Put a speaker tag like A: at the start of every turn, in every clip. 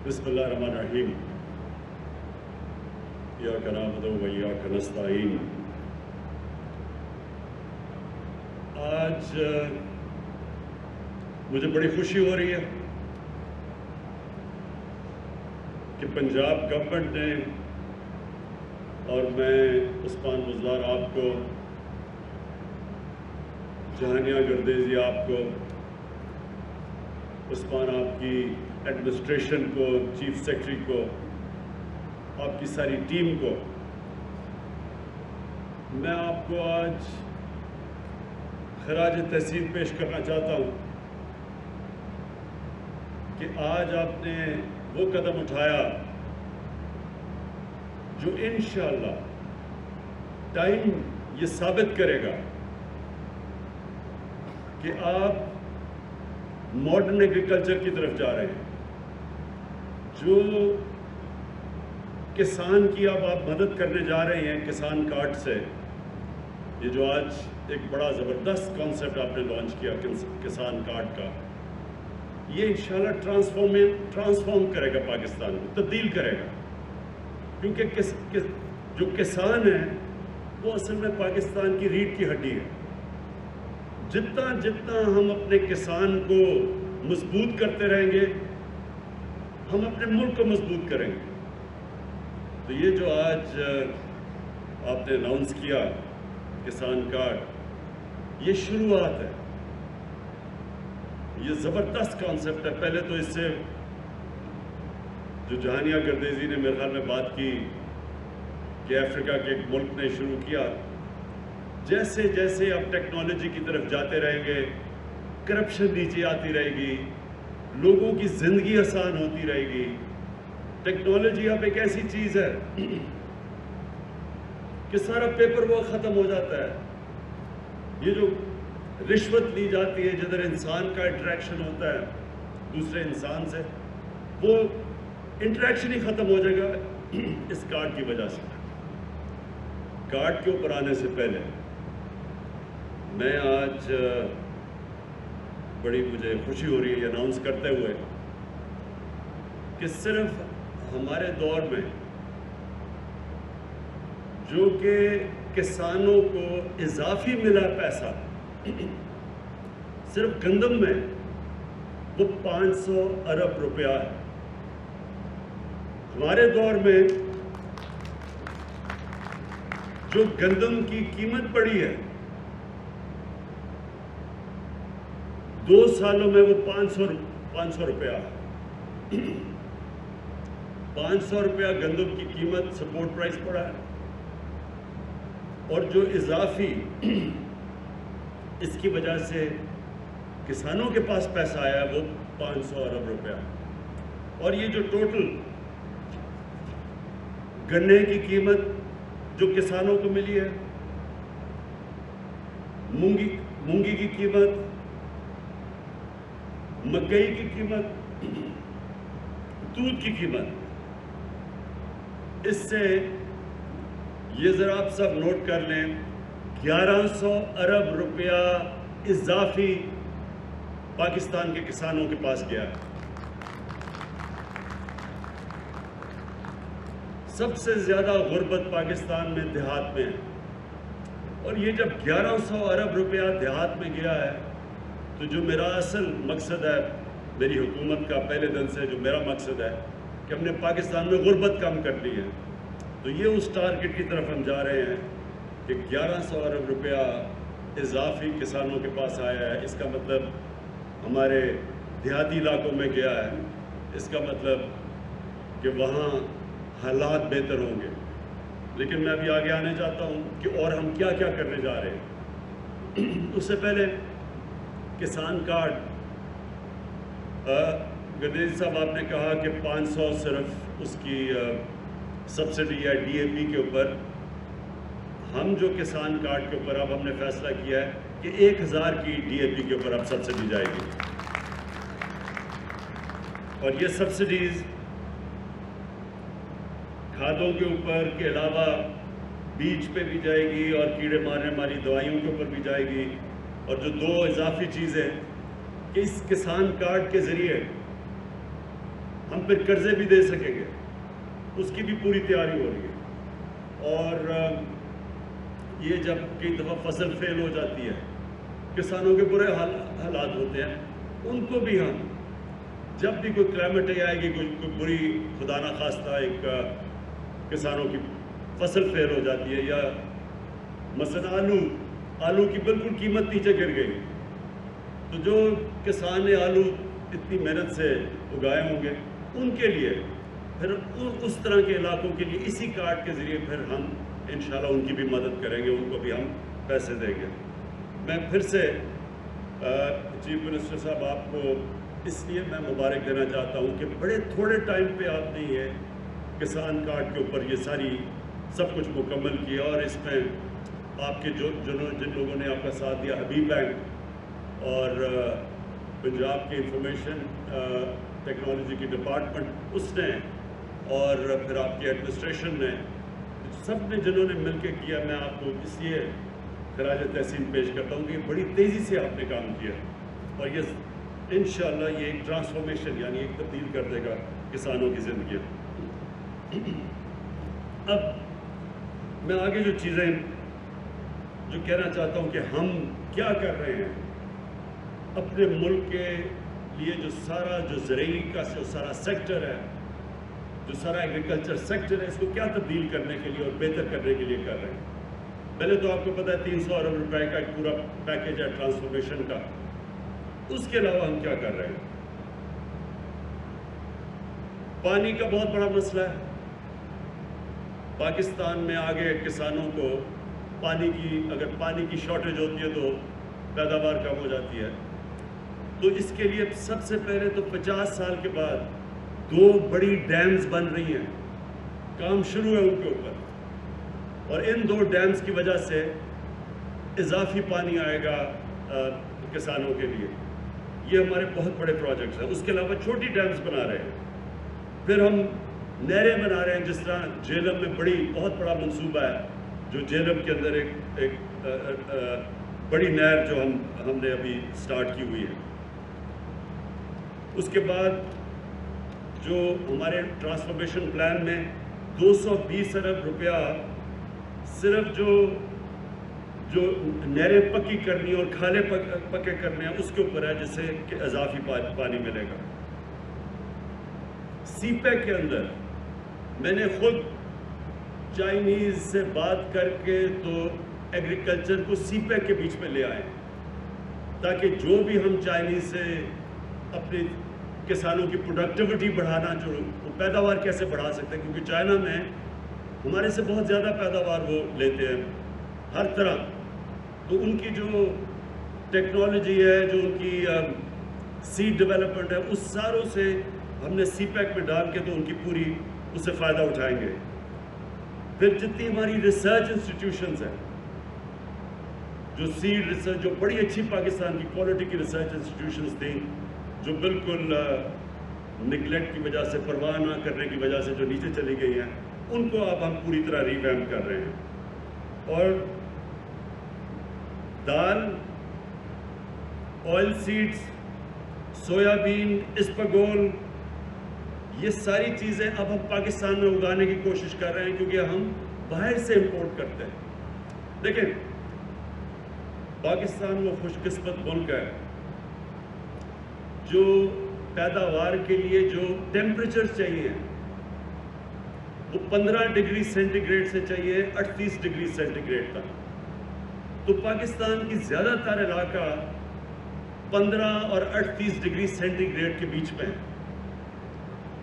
A: بسم اللہ الرحمن الرحیم ایاک نعبد و ایاک نستعین۔ آج مجھے بڑی خوشی ہو رہی ہے کہ پنجاب گورنمنٹ نے اور میں عثمان بزدار آپ کو، جہانیہ گردیزی آپ کو، عثمان آپ کی ایڈمنسٹریشن کو، چیف سیکرٹری کو، آپ کی ساری ٹیم کو، میں آپ کو آج خراج تحسین پیش کرنا چاہتا ہوں کہ آج آپ نے وہ قدم اٹھایا جو انشاءاللہ ٹائم یہ ثابت کرے گا کہ آپ ماڈرن ایگریکلچر کی طرف جا رہے ہیں۔ جو کسان کی اب آپ مدد کرنے جا رہے ہیں کسان کارڈ سے، یہ جو آج ایک بڑا زبردست کانسیپٹ آپ نے لانچ کیا کسان کارڈ کا، یہ انشاءاللہ ٹرانسفارم کرے گا پاکستان کو، تبدیل کرے گا، کیونکہ جو کسان ہے وہ اصل میں پاکستان کی ریڑھ کی ہڈی ہے۔ جتنا ہم اپنے کسان کو مضبوط کرتے رہیں گے، ہم اپنے ملک کو مضبوط کریں گے۔ تو یہ جو آج آپ نے اناؤنس کیا کسان کارڈ، یہ شروعات ہے، یہ زبردست کانسیپٹ ہے۔ پہلے تو اس سے جو جہانیہ گردیزی نے میرے خیال میں بات کی کہ افریقہ کے ایک ملک نے شروع کیا، جیسے جیسے آپ ٹیکنالوجی کی طرف جاتے رہیں گے، کرپشن نیچے آتی رہے گی، لوگوں کی زندگی آسان ہوتی رہے گی۔ ٹیکنالوجی اب ایک ایسی چیز ہے کہ سارا پیپر ورک ختم ہو جاتا ہے۔ یہ جو رشوت لی جاتی ہے، جدھر انسان کا انٹریکشن ہوتا ہے دوسرے انسان سے، وہ انٹریکشن ہی ختم ہو جائے گا اس کارڈ کی وجہ سے۔ کارڈ کے اوپر آنے سے پہلے میں آج بڑی مجھے خوشی ہو رہی ہے یہ اناؤنس کرتے ہوئے کہ صرف ہمارے دور میں جو کہ کسانوں کو اضافی ملا پیسہ صرف گندم میں، وہ 500 ارب روپیہ ہے۔ ہمارے دور میں جو گندم کی قیمت بڑھی ہے، 2 سالوں میں وہ 500 روپیہ ہے۔ 500 روپیہ گندم کی قیمت سپورٹ پرائس پڑا ہے، اور جو اضافی اس کی وجہ سے کسانوں کے پاس پیسہ آیا وہ 500 ارب روپیہ۔ اور یہ جو ٹوٹل گنے کی قیمت جو کسانوں کو ملی ہے، مونگی کی قیمت، مکئی کی قیمت، دودھ کی قیمت، اس سے یہ ذرا آپ سب نوٹ کر لیں، 1100 ارب روپیہ اضافی پاکستان کے کسانوں کے پاس گیا ہے۔ سب سے زیادہ غربت پاکستان میں دیہات میں ہے، اور یہ جب 1100 ارب روپیہ دیہات میں گیا ہے، تو جو میرا اصل مقصد ہے میری حکومت کا، پہلے دن سے جو میرا مقصد ہے کہ ہم نے پاکستان میں غربت کم کر لی ہے، تو یہ اس ٹارگٹ کی طرف ہم جا رہے ہیں کہ 1100 ارب روپیہ اضافی کسانوں کے پاس آیا ہے۔ اس کا مطلب ہمارے دیہاتی علاقوں میں گیا ہے، اس کا مطلب کہ وہاں حالات بہتر ہوں گے۔ لیکن میں ابھی آگے آنے چاہتا ہوں کہ اور ہم کیا کیا کرنے جا رہے ہیں۔ اس سے پہلے کسان کارڈ، گردیزی صاحب آپ نے کہا کہ 500 صرف اس کی سبسڈی ہے ڈی اے پی کے اوپر۔ ہم جو کسان کارڈ کے اوپر اب ہم نے فیصلہ کیا ہے کہ 1000 کی ڈی اے پی کے اوپر اب سبسڈی جائے گی، اور یہ سبسڈیز کھادوں کے اوپر کے علاوہ بیج پہ بھی جائے گی اور کیڑے مارنے والی دوائیوں کے اوپر بھی جائے گی، اور جو 2 اضافی چیزیں کہ اس کسان کارڈ کے ذریعے ہم پھر قرضے بھی دے سکیں گے، اس کی بھی پوری تیاری ہو رہی ہے۔ اور یہ جب کئی دفعہ فصل فیل ہو جاتی ہے، کسانوں کے برے حالات ہوتے ہیں، ان کو بھی ہم جب بھی کوئی کلائمیٹ آئے گی، کوئی بری خدا نخواستہ ایک کسانوں کی فصل فیل ہو جاتی ہے، یا مثلا آلو کی بالکل قیمت نیچے گر گئی، تو جو کسان نے آلو اتنی محنت سے اگائے ہوں گے، ان کے لیے پھر اس طرح کے علاقوں کے لیے اسی کارڈ کے ذریعے پھر ہم انشاءاللہ ان کی بھی مدد کریں گے، ان کو بھی ہم پیسے دیں گے۔ میں پھر سے چیف منسٹر صاحب آپ کو اس لیے میں مبارک دینا چاہتا ہوں کہ بڑے تھوڑے ٹائم پہ آپ نے یہ کسان کارڈ کے اوپر یہ ساری سب کچھ مکمل کیا، اور اس میں آپ کے جن لوگوں نے آپ کا ساتھ دیا، حبیب بینک اور پنجاب کی انفارمیشن ٹیکنالوجی کی ڈپارٹمنٹ اس نے، اور پھر آپ کی ایڈمنسٹریشن نے، سب نے جنہوں نے مل کے کیا، میں آپ کو اس لیے خراج تحسین پیش کرتا ہوں کہ بڑی تیزی سے آپ نے کام کیا، اور یہ انشاءاللہ یہ ایک ٹرانسفارمیشن یعنی ایک تبدیل کر دے گا کسانوں کی زندگی۔ اب میں آگے جو چیزیں جو کہنا چاہتا ہوں کہ ہم کیا کر رہے ہیں اپنے ملک کے لیے، جو زرعی کا سارا سیکٹر ہے، جو سارا ایگریکلچر سیکٹر ہے، اس کو کیا تبدیل کرنے کے لیے اور بہتر کرنے کے لیے کر رہے ہیں۔ پہلے تو آپ کو پتہ ہے 300 ارب روپے کا ایک پورا پیکیج ہے ٹرانسفارمیشن کا۔ اس کے علاوہ ہم کیا کر رہے ہیں؟ پانی کا بہت بڑا مسئلہ ہے پاکستان میں۔ آگے کسانوں کو اگر پانی کی شارٹیج ہوتی ہے تو پیداوار کم ہو جاتی ہے، تو اس کے لیے سب سے پہلے تو 50 سال کے بعد 2 بڑی ڈیمز بن رہی ہیں، کام شروع ہے ان کے اوپر، اور ان 2 ڈیمز کی وجہ سے اضافی پانی آئے گا کسانوں کے لیے۔ یہ ہمارے بہت بڑے پروجیکٹس ہیں۔ اس کے علاوہ چھوٹی ڈیمز بنا رہے ہیں، پھر ہم نہریں بنا رہے ہیں، جس طرح جہلم میں بہت بڑا منصوبہ ہے، جو جہلم کے اندر ایک بڑی نہر جو ہم نے ابھی سٹارٹ کی ہوئی ہے۔ اس کے بعد جو ہمارے ٹرانسفارمیشن پلان میں 220 ارب روپیہ صرف جو نہریں پکی کرنی اور کھالے پکے کرنے ہیں اس کے اوپر ہے، جس سے کہ اضافی پانی ملے گا۔ سی پیک کے اندر میں نے خود چائنیز سے بات کر کے تو ایگریکلچر کو سی پیک کے بیچ میں لے آئے، تاکہ جو بھی ہم چائنیز سے اپنے کسانوں کی پروڈکٹیوٹی بڑھانا، جو پیداوار کیسے بڑھا سکتے ہیں، کیونکہ چائنا میں ہمارے سے بہت زیادہ پیداوار وہ لیتے ہیں ہر طرح، تو ان کی جو ٹیکنالوجی ہے، جو ان کی سیڈ ڈیولپمنٹ ہے، اس ساروں سے ہم نے سی پیک میں ڈال کے تو ان کی پوری اس سے فائدہ اٹھائیں گے۔ پھر جتنی ہماری ریسرچ انسٹیٹیوشنز ہیں، جو سیڈ ریسرچ، جو بڑی اچھی پاکستان کی کوالٹی کی ریسرچ انسٹیٹیوشنز تھیں، جو بالکل نگلیکٹ کی وجہ سے، پرواہ نہ کرنے کی وجہ سے جو نیچے چلی گئی ہیں، ان کو اب ہم پوری طرح ریویمپ کر رہے ہیں۔ اور دال، آئل سیڈز، سویابین، اسپاگول، یہ ساری چیزیں اب ہم پاکستان میں اگانے کی کوشش کر رہے ہیں، کیونکہ ہم باہر سے امپورٹ کرتے ہیں۔ لیکن پاکستان وہ خوش قسمت ملک ہے جو پیداوار کے لیے جو ٹیمپریچر چاہیے وہ 15 ڈگری سینٹی گریڈ سے چاہیے 38 ڈگری سینٹی گریڈ تک، تو پاکستان کی زیادہ تر علاقہ 15 اور 38 ڈگری سینٹی گریڈ کے بیچ میں ہے۔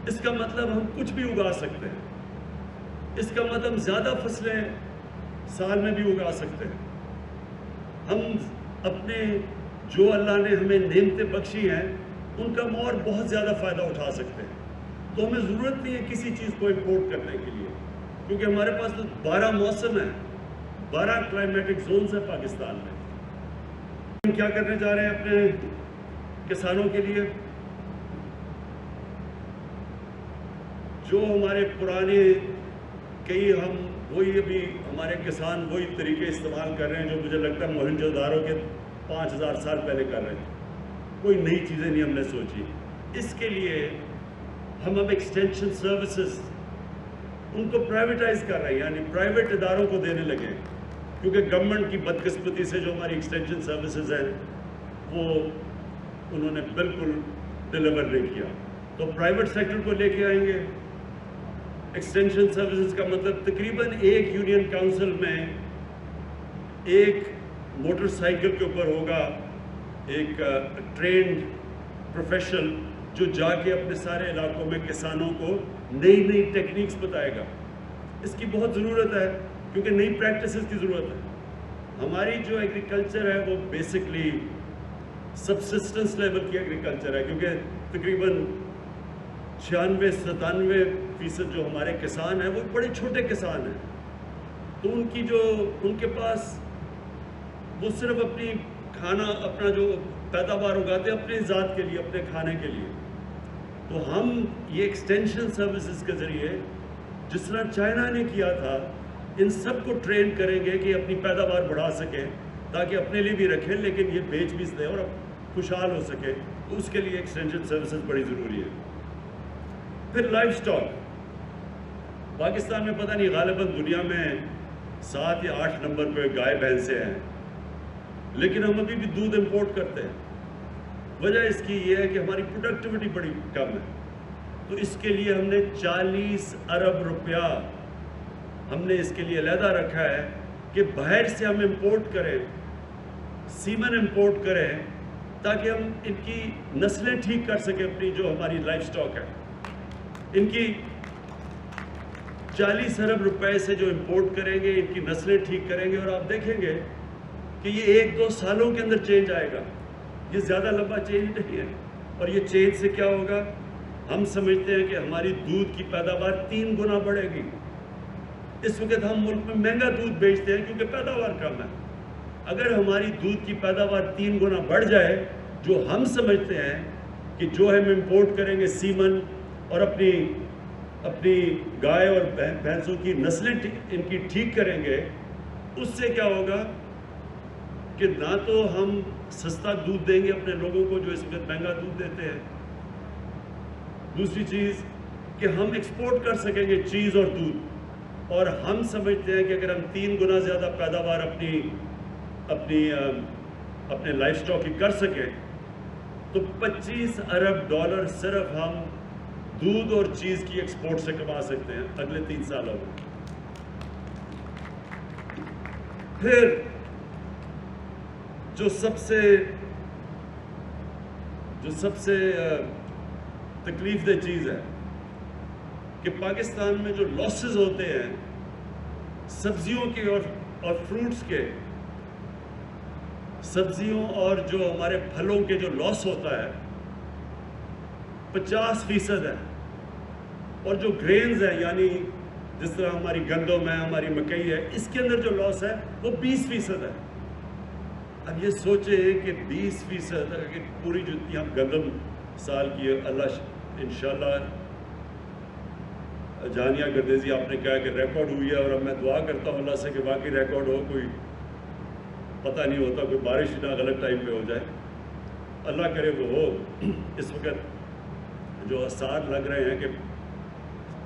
A: اس کا مطلب ہم کچھ بھی اگا سکتے ہیں، اس کا مطلب زیادہ فصلیں سال میں بھی اگا سکتے ہیں۔ ہم اپنے جو اللہ نے ہمیں نعمتیں بخشی ہیں ان کا اور بہت زیادہ فائدہ اٹھا سکتے ہیں، تو ہمیں ضرورت نہیں ہے کسی چیز کو امپورٹ کرنے کے لیے، کیونکہ ہمارے پاس تو 12 موسم ہیں، 12 کلائمیٹک زونز ہیں پاکستان میں۔ ہم کیا کرنے جا رہے ہیں اپنے کسانوں کے لیے؟ جو ہمارے پرانے ہم وہی ابھی ہمارے کسان وہی طریقے استعمال کر رہے ہیں جو مجھے لگتا ہے موہنجو داڑو کے 5000 سال پہلے کر رہے تھے۔ کوئی نئی چیزیں نہیں ہم نے سوچی. اس کے لیے ہم اب ایکسٹینشن سروسز ان کو پرائیویٹائز کر رہے ہیں, یعنی پرائیویٹ اداروں کو دینے لگے, کیونکہ گورنمنٹ کی بدقسمتی سے جو ہماری ایکسٹینشن سروسز ہیں وہ انہوں نے بالکل ڈیلیور نہیں کیا. تو پرائیویٹ سیکٹر کو لے کے آئیں گے. ایکسٹینشن سروسز کا مطلب تقریباً ایک یونین کاؤنسل میں ایک موٹر سائیکل کے اوپر ہوگا ایک ٹرینڈ پروفیشنل جو جا کے اپنے سارے علاقوں میں کسانوں کو نئی نئی ٹیکنیکس بتائے گا. اس کی بہت ضرورت ہے کیونکہ نئی پریکٹسز کی ضرورت ہے. ہماری جو ایگریکلچر ہے وہ بیسکلی سبسسٹنس لیول کی ایگریکلچر ہے, کیونکہ تقریباً 96-97% جو ہمارے کسان ہیں وہ بڑے چھوٹے کسان ہیں. تو ان کے پاس وہ صرف اپنی کھانا اپنا جو پیداوار اگاتے ہیں اپنے ذات کے لیے, اپنے کھانے کے لیے. تو ہم یہ ایکسٹینشن سروسز کے ذریعے جس طرح چائنا نے کیا تھا ان سب کو ٹرین کریں گے کہ اپنی پیداوار بڑھا سکیں تاکہ اپنے لیے بھی رکھیں لیکن یہ بیچ بھی دیں اور خوشحال ہو سکے. تو اس کے لیے ایکسٹینشن سروسز بڑی ضروری ہے. پھر لائف سٹاک. پاکستان میں پتہ نہیں غالباً دنیا میں 7 یا 8 نمبر پہ گائے بھینسیں ہیں, لیکن ہم ابھی بھی دودھ امپورٹ کرتے ہیں. وجہ اس کی یہ ہے کہ ہماری پروڈکٹیوٹی بڑی کم ہے. تو اس کے لیے ہم نے 40 ارب روپیہ ہم نے اس کے لیے علیحدہ رکھا ہے کہ باہر سے ہم امپورٹ کریں, سیمن امپورٹ کریں تاکہ ہم ان کی نسلیں ٹھیک کر سکیں. اپنی جو ہماری لائف سٹاک ہے ان کی 40 ارب روپے سے جو امپورٹ کریں گے ان کی نسلیں ٹھیک کریں گے اور آپ دیکھیں گے کہ یہ 1-2 سالوں کے اندر چینج آئے گا. یہ زیادہ لمبا چینج نہیں ہے. اور یہ چینج سے کیا ہوگا؟ ہم سمجھتے ہیں کہ ہماری دودھ کی پیداوار 3 گنا بڑھے گی. اس وقت ہم ملک میں مہنگا دودھ بیچتے ہیں کیونکہ پیداوار کم ہے. اگر ہماری دودھ کی پیداوار 3 گنا بڑھ جائے, جو ہم سمجھتے ہیں کہ جو ہم امپورٹ کریں گے سیمن اور اپنی گائے اور بھینسوں کی نسلیں ان کی ٹھیک کریں گے, اس سے کیا ہوگا کہ نہ تو ہم سستا دودھ دیں گے اپنے لوگوں کو جو اس وقت مہنگا دودھ دیتے ہیں, دوسری چیز کہ ہم ایکسپورٹ کر سکیں گے چیز اور دودھ. اور ہم سمجھتے ہیں کہ اگر ہم 3 گنا زیادہ پیداوار اپنے لائف سٹاک کی کر سکیں تو $25 ارب صرف ہم دودھ اور چیز کی ایکسپورٹ سے کما سکتے ہیں اگلے 3 سالوں میں. پھر جو سب سے تکلیف دہ چیز ہے کہ پاکستان میں جو لاسز ہوتے ہیں سبزیوں کے اور فروٹس کے, سبزیوں اور جو ہمارے پھلوں کے جو لاس ہوتا ہے 50% ہے. اور جو گرینز ہیں یعنی جس طرح ہماری گندم ہے, ہماری مکئی ہے, اس کے اندر جو لاس ہے وہ 20% ہے. اب یہ سوچیں کہ 20% کہ پوری جتنی ہم گندم سال کی اللہ انشاءاللہ جانیہ گردیزی آپ نے کہا کہ ریکارڈ ہوئی ہے اور اب میں دعا کرتا ہوں اللہ سے کہ واقعی ریکارڈ ہو. کوئی پتہ نہیں ہوتا, کوئی بارش نہ غلط ٹائم پہ ہو جائے, اللہ کرے وہ ہو. اس وقت جو آثار لگ رہے ہیں کہ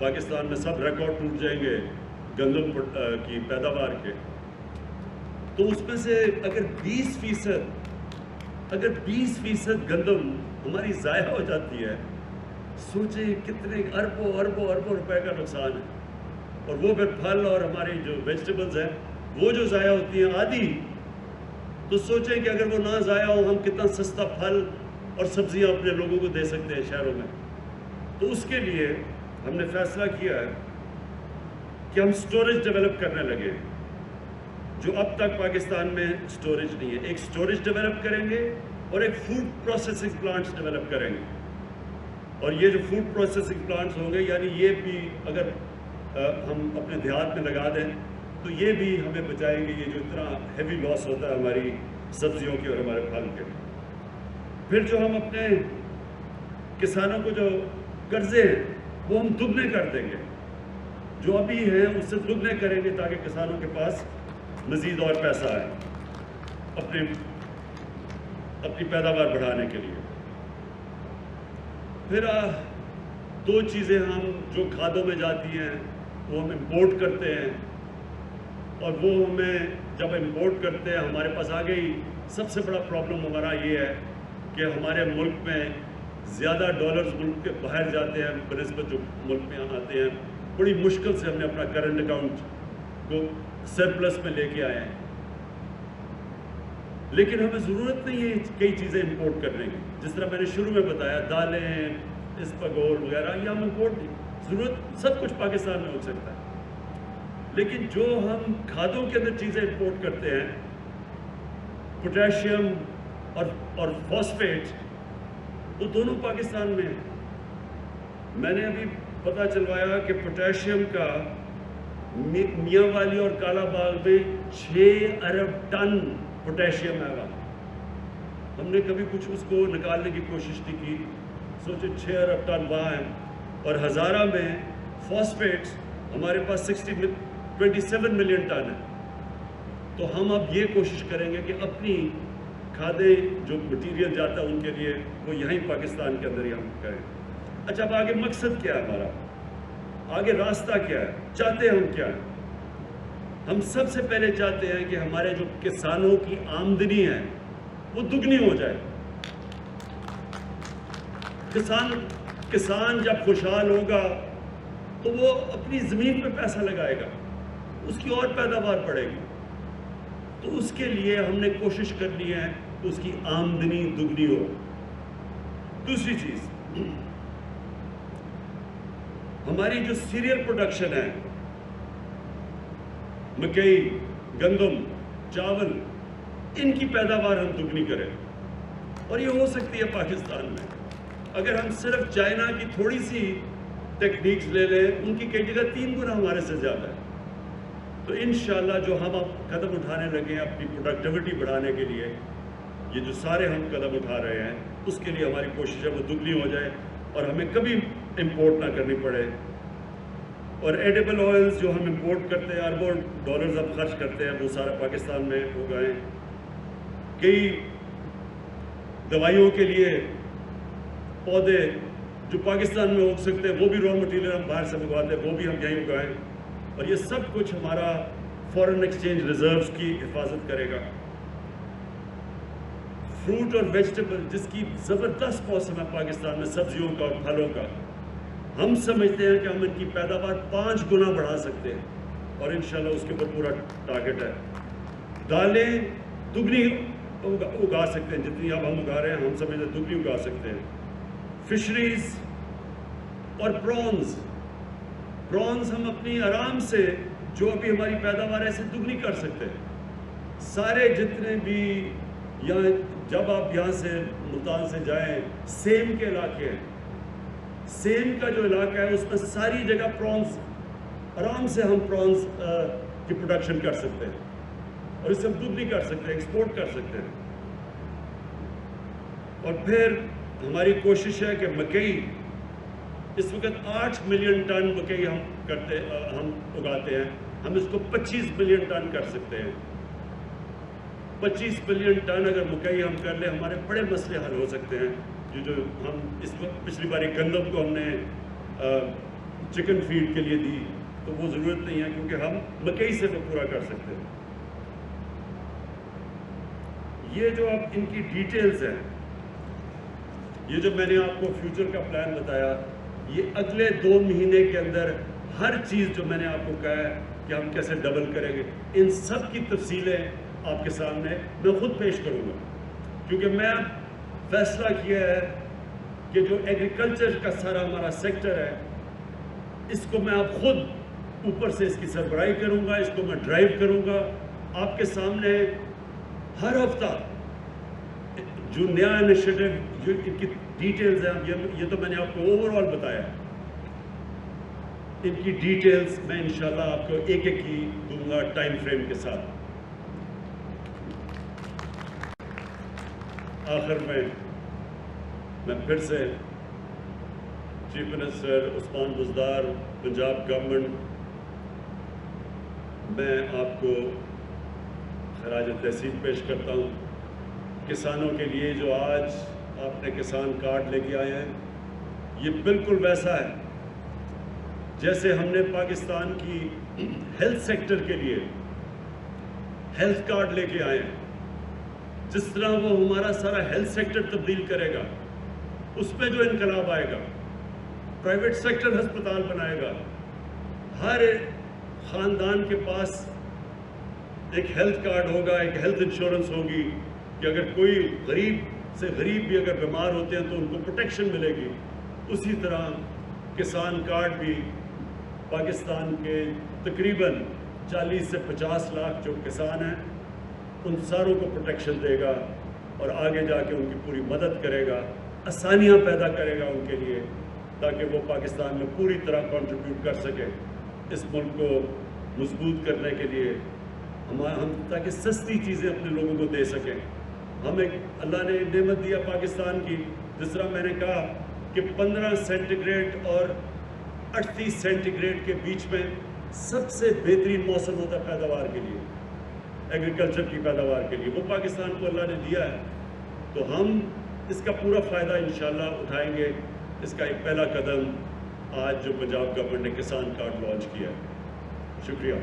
A: پاکستان میں سب ریکارڈ ٹوٹ جائیں گے گندم کی پیداوار کے, تو اس میں سے اگر 20% گندم ہماری ضائع ہو جاتی ہے, سوچیں کتنے اربوں روپے کا نقصان ہے. اور وہ پھر پھل اور ہماری جو ویجیٹیبلز ہیں وہ جو ضائع ہوتی ہیں آدھی, تو سوچیں کہ اگر وہ نہ ضائع ہو ہم کتنا سستا پھل اور سبزیاں اپنے لوگوں کو دے سکتے ہیں شہروں میں. تو اس کے لیے ہم نے فیصلہ کیا ہے کہ ہم سٹوریج ڈیولپ کرنے لگے جو اب تک پاکستان میں سٹوریج نہیں ہے. ایک سٹوریج ڈیولپ کریں گے اور ایک فوڈ پروسیسنگ پلانٹس ڈیولپ کریں گے. اور یہ جو فوڈ پروسیسنگ پلانٹس ہوں گے یعنی یہ بھی اگر ہم اپنے دیہات میں لگا دیں تو یہ بھی ہمیں بچائیں گے یہ جو اتنا ہیوی لاس ہوتا ہے ہماری سبزیوں کے اور ہمارے پھل کے. پھر جو ہم اپنے کسانوں کو جو قرضے ہیں وہ ہم دگنے کر دیں گے, جو ابھی ہیں اس سے دگنے کریں گے تاکہ کسانوں کے پاس مزید اور پیسہ آئے اپنی پیداوار بڑھانے کے لیے. پھر دو چیزیں ہم جو کھادوں میں جاتی ہیں وہ ہم امپورٹ کرتے ہیں، اور وہ ہمیں جب امپورٹ کرتے ہیں ہمارے پاس آ گئی، سب سے بڑا پرابلم ہمارا یہ ہے کہ ہمارے ملک میں زیادہ ڈالرز ملک کے باہر جاتے ہیں بنسبت جو ملک میں آتے ہیں. بڑی مشکل سے ہم نے اپنا کرنٹ اکاؤنٹ کو سرپلس میں لے کے آئے ہیں، لیکن ہمیں ضرورت نہیں ہے کئی چیزیں امپورٹ کرنے کی. جس طرح میں نے شروع میں بتایا، دالیں، اسپاگول وغیرہ، یہ ہم امپورٹ نہیں، ضرورت سب کچھ پاکستان میں ہو سکتا ہے. لیکن جو ہم کھادوں کے اندر چیزیں امپورٹ کرتے ہیں، پوٹیشیم اور فاسفیٹ، وہ دونوں پاکستان میں ہیں. میں نے ابھی پتہ چلوایا کہ پوٹیشیم کا میاں والی اور کالا باغ میں 6 ارب ٹن پوٹیشیم ہے. ہم نے کبھی کچھ اس کو نکالنے کی کوشش نہیں کی. سوچے 6 ارب ٹن وہاں ہیں، اور ہزارہ میں فاسفیٹس ہمارے پاس 27 ملین ٹن ہے. تو ہم اب یہ کوشش کریں گے کہ اپنی کھادیں جو مٹیریل جاتا ہے ان کے لیے وہ یہیں پاکستان کے اندر ہی ہم کریں. اچھا، اب آگے مقصد کیا ہے ہمارا، آگے راستہ کیا ہے، چاہتے ہم کیا ہے؟ ہم سب سے پہلے چاہتے ہیں کہ ہمارے جو کسانوں کی آمدنی ہے وہ دگنی ہو جائے. کسان جب خوشحال ہوگا تو وہ اپنی زمین پہ پیسہ لگائے گا، اس کی اور پیداوار بڑھے گی. تو اس کے لیے ہم نے کوشش کرنی ہے کہ اس کی آمدنی دگنی ہو. دوسری چیز، ہماری جو سیریل پروڈکشن ہے، مکئی، گندم، چاول، ان کی پیداوار ہم دگنی کریں. اور یہ ہو سکتی ہے پاکستان میں. اگر ہم صرف چائنا کی تھوڑی سی ٹیکنیکس لے لیں، ان کی کئی جگہ 3 گنا ہمارے سے زیادہ ہے. تو انشاءاللہ جو ہم اب قدم اٹھانے لگے ہیں اپنی پروڈکٹیوٹی بڑھانے کے لیے، یہ جو سارے ہم قدم اٹھا رہے ہیں، اس کے لیے ہماری کوشش ہے وہ دگنی ہو جائے اور ہمیں کبھی امپورٹ نہ کرنی پڑے. اور ایڈیبل آئلز جو ہم امپورٹ کرتے ہیں، اربوں ڈالرز اب خرچ کرتے ہیں، وہ سارا پاکستان میں اگائیں. کئی دوائیوں کے لیے پودے جو پاکستان میں اگ سکتے ہیں، وہ بھی را مٹیریل ہم باہر سے منگواتے ہیں، وہ بھی ہم یہیں اگائیں. اور یہ سب کچھ ہمارا فارن ایکسچینج ریزروز کی حفاظت کرے گا. فروٹ اور ویجیٹیبل جس کی زبردست موسم ہے پاکستان میں، سبزیوں کا اور پھلوں کا، ہم سمجھتے ہیں کہ ہم ان کی پیداوار 5 گنا بڑھا سکتے ہیں، اور انشاءاللہ اس کے اوپر پورا ٹارگٹ ہے. دالیں دگنی اگا سکتے ہیں، جتنی اب ہم اگا رہے ہیں ہم سمجھتے ہیں دگنی اگا سکتے ہیں. فشریز اور پرونز ہم اپنی آرام سے جو ابھی ہماری پیداوار ہے اسے دگنی کر سکتے ہیں. سارے جتنے بھی یہاں، جب آپ یہاں سے ملتان سے جائیں، سیم کے علاقے ہیں، سیم کا جو علاقہ ہے اس میں ساری جگہ پرونز، آرام سے ہم پرونز کی پروڈکشن کر سکتے ہیں، اور اسے ہم دگنی کر سکتے ہیں، ایکسپورٹ کر سکتے ہیں. اور پھر ہماری کوشش ہے کہ مکئی، اس وقت 8 ملین ٹن مکئی ہم اگاتے ہیں، ہم اس کو 25 ملین ٹن کر سکتے ہیں. 25 ملین ٹن اگر مکئی ہم کر لیں، ہمارے بڑے مسئلے حل ہو سکتے ہیں. جو ہم اس وقت پچھلی باری گندم کو ہم نے چکن فیڈ کے لیے دی، تو وہ ضرورت نہیں ہے کیونکہ ہم مکئی سے وہ پورا کر سکتے ہیں. یہ جو اب ان کی ڈیٹیلز ہیں، یہ جو میں نے آپ کو فیوچر کا پلان بتایا، یہ اگلے 2 مہینے کے اندر ہر چیز جو میں نے آپ کو کہا ہے کہ ہم کیسے ڈبل کریں گے، ان سب کی تفصیلیں آپ کے سامنے میں خود پیش کروں گا. کیونکہ میں فیصلہ کیا ہے کہ جو ایگریکلچر کا سارا ہمارا سیکٹر ہے، اس کو میں اب خود اوپر سے اس کی سربراہی کروں گا، اس کو میں ڈرائیو کروں گا. آپ کے سامنے ہر ہفتہ جو نیا انیشیٹو، جو ان کی ڈیٹیلز ہیں، یہ تو میں نے آپ کو اوور آل بتایا، ان کی ڈیٹیلز میں انشاءاللہ آپ کو ایک ایک کی دوں گا ٹائم فریم کے ساتھ. آخر میں پھر سے chief minister Usman Buzdar, Punjab government, میں آپ کو خراج تحسین پیش کرتا ہوں. کسانوں کے لیے جو آج آپ نے کسان کارڈ لے کے آئے ہیں، یہ بالکل ویسا ہے جیسے ہم نے پاکستان کی ہیلتھ سیکٹر کے لیے ہیلتھ کارڈ لے کے آئے ہیں. جس طرح وہ ہمارا سارا ہیلتھ سیکٹر تبدیل کرے گا, اس پہ جو انقلاب آئے گا, پرائیویٹ سیکٹر ہسپتال بنائے گا, ہر خاندان کے پاس ایک ہیلتھ کارڈ ہوگا, ایک ہیلتھ انشورنس ہوگی کہ اگر کوئی غریب سے غریب بھی اگر بیمار ہوتے ہیں تو ان کو پروٹیکشن ملے گی. اسی طرح کسان کارڈ بھی پاکستان کے تقریباً 40 سے 50 لاکھ جو کسان ہیں ان ساروں کو پروٹیکشن دے گا اور آگے جا کے ان کی پوری مدد کرے گا, آسانیاں پیدا کرے گا ان کے لیے, تاکہ وہ پاکستان میں پوری طرح کنٹریبیوٹ کر سکیں اس ملک کو مضبوط کرنے کے لیے, ہم تاکہ سستی چیزیں اپنے لوگوں کو دے سکیں. ہمیں اللہ نے نعمت دیا پاکستان کی, جس طرح میں نے کہا کہ 15 سینٹی گریڈ اور 38 سینٹی گریڈ کے بیچ میں سب سے بہترین موسم ہوتا ہے پیداوار کے لیے, ایگریکلچر کی پیداوار کے لیے, وہ پاکستان کو اللہ نے دیا ہے. تو ہم اس کا پورا فائدہ انشاءاللہ اٹھائیں گے. اس کا ایک پہلا قدم آج جو پنجاب گورنمنٹ نے کسان کارڈ لانچ کیا ہے. شکریہ.